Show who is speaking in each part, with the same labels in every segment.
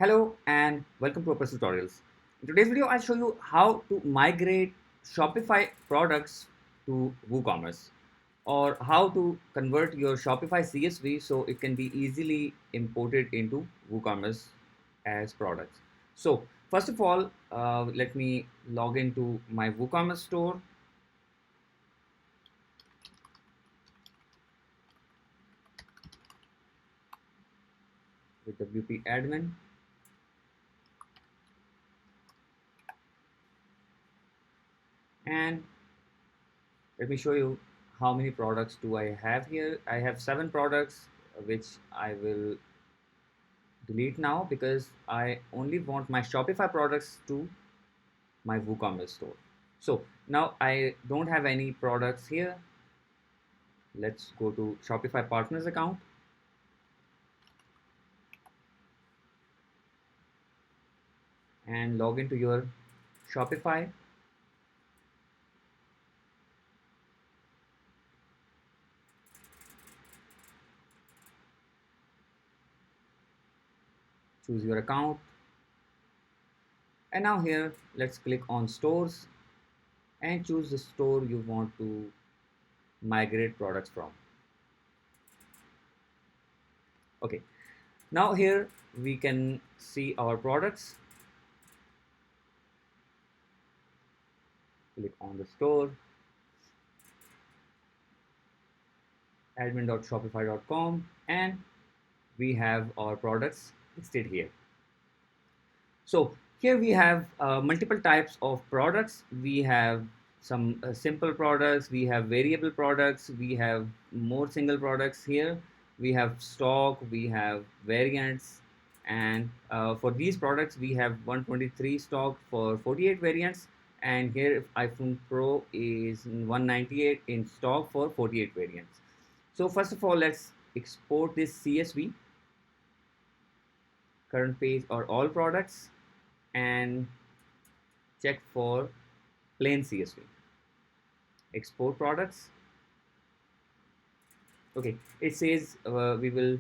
Speaker 1: Hello and welcome to Wordpress tutorials. In today's video, I'll show you how to migrate Shopify products to WooCommerce or how to convert your Shopify CSV so it can be easily imported into WooCommerce as products. So first of all, let me log into my WooCommerce store with WP admin. And let me show you how many products do I have here. I have 7 products which I will delete now because I only want my Shopify products to my WooCommerce store. So now I don't have any products here. Let's go to Shopify partners account and log into your Shopify. Choose your account. And now here, let's click on stores and choose the store you want to migrate products from. Okay, now here we can see our products. Click on the store, admin.shopify.com, and we have our products listed here. So here we have multiple types of products. We have some simple products, we have variable products, we have more single products here, we have stock, we have variants, and for these products we have 123 stock for 48 variants, and here iPhone Pro is 198 in stock for 48 variants. So first of all, let's export this CSV, current page or all products, and check for plain CSV. Export products. Okay, it says we will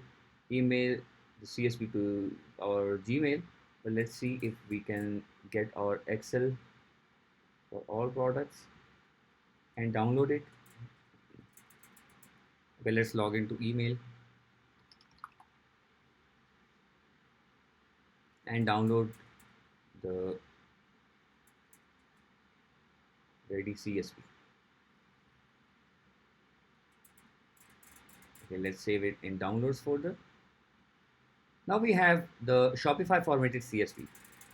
Speaker 1: email the CSV to our Gmail, but let's see if we can get our Excel for all products and download it. Okay, let's log into email and download the ready CSV. Okay, let's save it in downloads folder. Now we have the Shopify formatted CSV.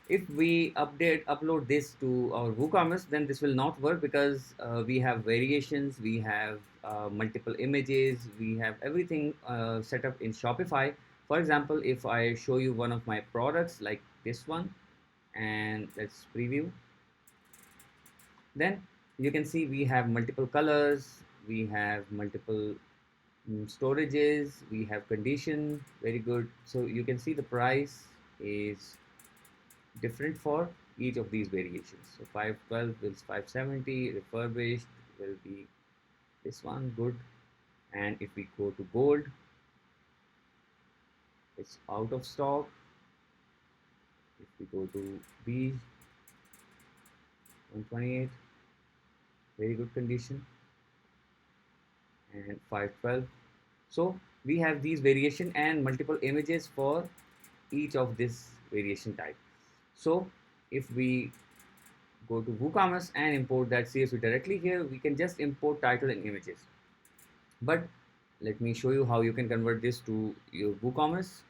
Speaker 1: If we upload this to our WooCommerce, then this will not work because we have variations, we have multiple images, we have everything set up in Shopify. For example, if I show you one of my products like this one, and let's preview, then you can see we have multiple colors, we have multiple storages, we have condition, very good. So you can see the price is different for each of these variations. So 512 is 570, refurbished will be this one, good. And if we go to gold, it's out of stock. If we go to beige, 128, very good condition, and 512. So we have these variation and multiple images for each of this variation type. So if we go to WooCommerce and import that CSV directly here, we can just import title and images. But let me show you how you can convert this to your WooCommerce.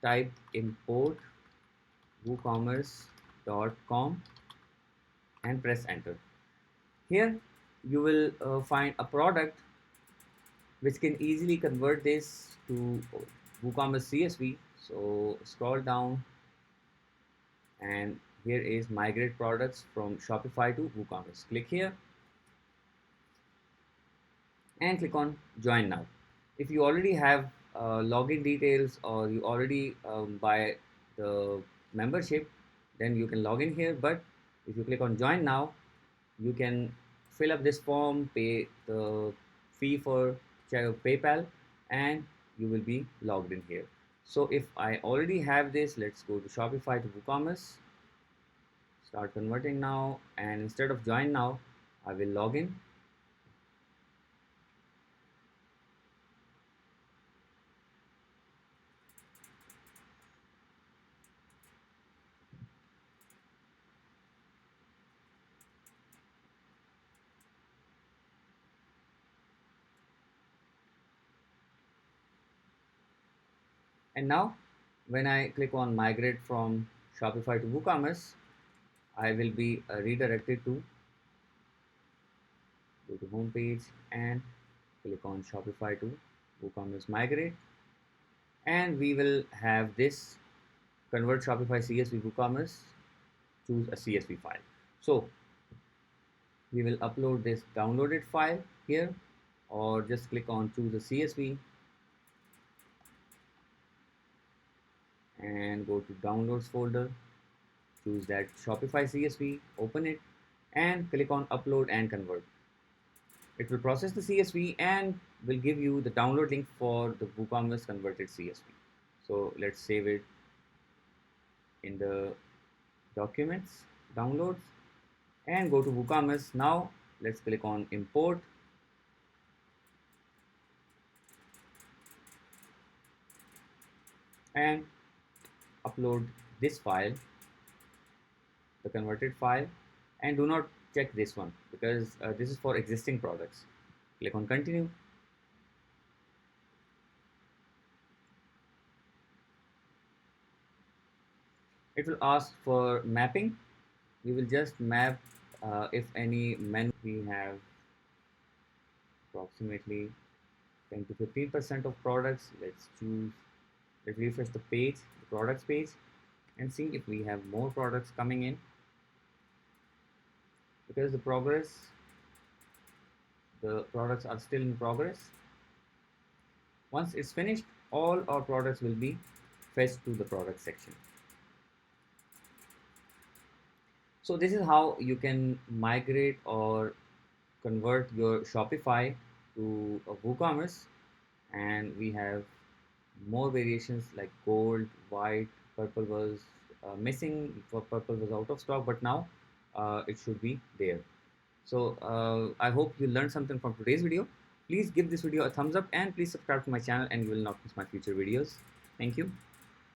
Speaker 1: Type import woocommerce.com and press enter. Here you will find a product which can easily convert this to WooCommerce CSV. So scroll down, and here is migrate products from Shopify to WooCommerce. Click here and click on join now. If you already have login details or you already buy the membership, then you can log in here. But if you click on join now, you can fill up this form, pay the fee for PayPal, and you will be logged in here. So if I already have this, let's go to Shopify to WooCommerce, start converting now, and instead of join now, I will log in. And now when I click on migrate from Shopify to WooCommerce, I will be redirected to go to home page and click on Shopify to WooCommerce migrate, and we will have this convert Shopify CSV WooCommerce, choose a CSV file. So we will upload this downloaded file here, or just click on choose a CSV and go to downloads folder, choose that Shopify CSV, open it and click on upload and convert. It will process the CSV and will give you the download link for the WooCommerce converted CSV. So let's save it in the documents, downloads, and go to WooCommerce. Now let's click on import and upload this file, the converted file, and do not check this one because this is for existing products. Click on continue. It will ask for mapping. We will just map if any menu. We have approximately 10 to 15% of products. Let's choose, let's refresh the page, the products page, and see if we have more products coming in, because the products are still in progress. Once it's finished, all our products will be fetched to the product section. So this is how you can migrate or convert your Shopify to a WooCommerce, and we have more variations like gold, white, purple was missing, for purple was out of stock, but now it should be there. So I hope you learned something from today's video. Please give this video a thumbs up and please subscribe to my channel and you will not miss my future videos. Thank you.